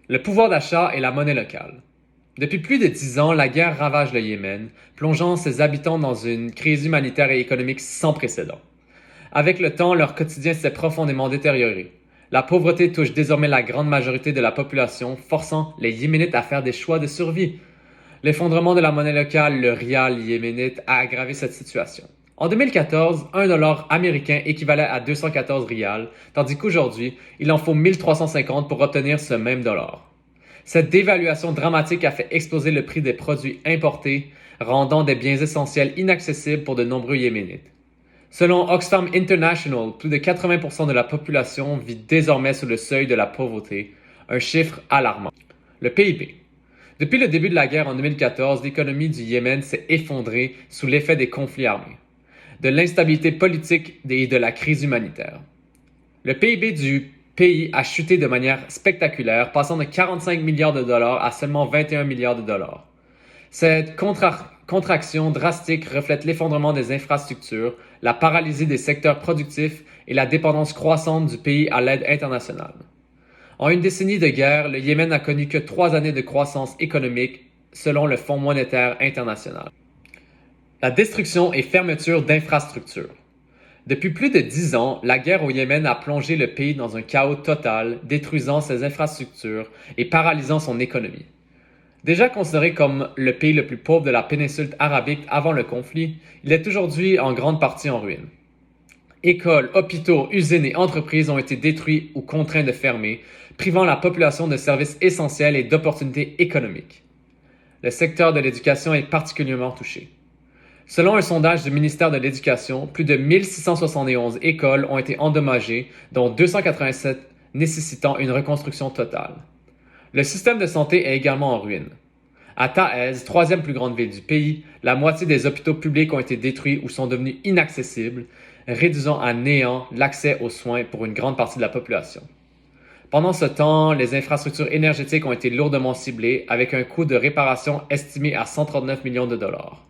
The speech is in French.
Le pouvoir d'achat et la monnaie locale. Depuis plus de 10 ans, la guerre ravage le Yémen, plongeant ses habitants dans une crise humanitaire et économique sans précédent. Avec le temps, leur quotidien s'est profondément détérioré. La pauvreté touche désormais la grande majorité de la population, forçant les Yéménites à faire des choix de survie. L'effondrement de la monnaie locale, le rial yéménite, a aggravé cette situation. En 2014, un dollar américain équivalait à 214 rials, tandis qu'aujourd'hui, il en faut 1350 pour obtenir ce même dollar. Cette dévaluation dramatique a fait exploser le prix des produits importés, rendant des biens essentiels inaccessibles pour de nombreux Yéménites. Selon Oxfam International, plus de 80% de la population vit désormais sous le seuil de la pauvreté, un chiffre alarmant. Le PIB. Depuis le début de la guerre en 2014, l'économie du Yémen s'est effondrée sous l'effet des conflits armés, de l'instabilité politique et de la crise humanitaire. Le PIB du pays a chuté de manière spectaculaire, passant de 45 milliards de dollars à seulement 21 milliards de dollars. Cette contraction drastique reflète l'effondrement des infrastructures, la paralysie des secteurs productifs et la dépendance croissante du pays à l'aide internationale. En une décennie de guerre, le Yémen n'a connu que 3 années de croissance économique selon le Fonds monétaire international. La destruction et fermeture d'infrastructures. Depuis plus de 10 ans, la guerre au Yémen a plongé le pays dans un chaos total, détruisant ses infrastructures et paralysant son économie. Déjà considéré comme le pays le plus pauvre de la péninsule arabique avant le conflit, il est aujourd'hui en grande partie en ruine. Écoles, hôpitaux, usines et entreprises ont été détruits ou contraints de fermer, privant la population de services essentiels et d'opportunités économiques. Le secteur de l'éducation est particulièrement touché. Selon un sondage du ministère de l'Éducation, plus de 1671 écoles ont été endommagées, dont 287 nécessitant une reconstruction totale. Le système de santé est également en ruine. À Taez, troisième plus grande ville du pays, la moitié des hôpitaux publics ont été détruits ou sont devenus inaccessibles, réduisant à néant l'accès aux soins pour une grande partie de la population. Pendant ce temps, les infrastructures énergétiques ont été lourdement ciblées avec un coût de réparation estimé à 139 millions de dollars.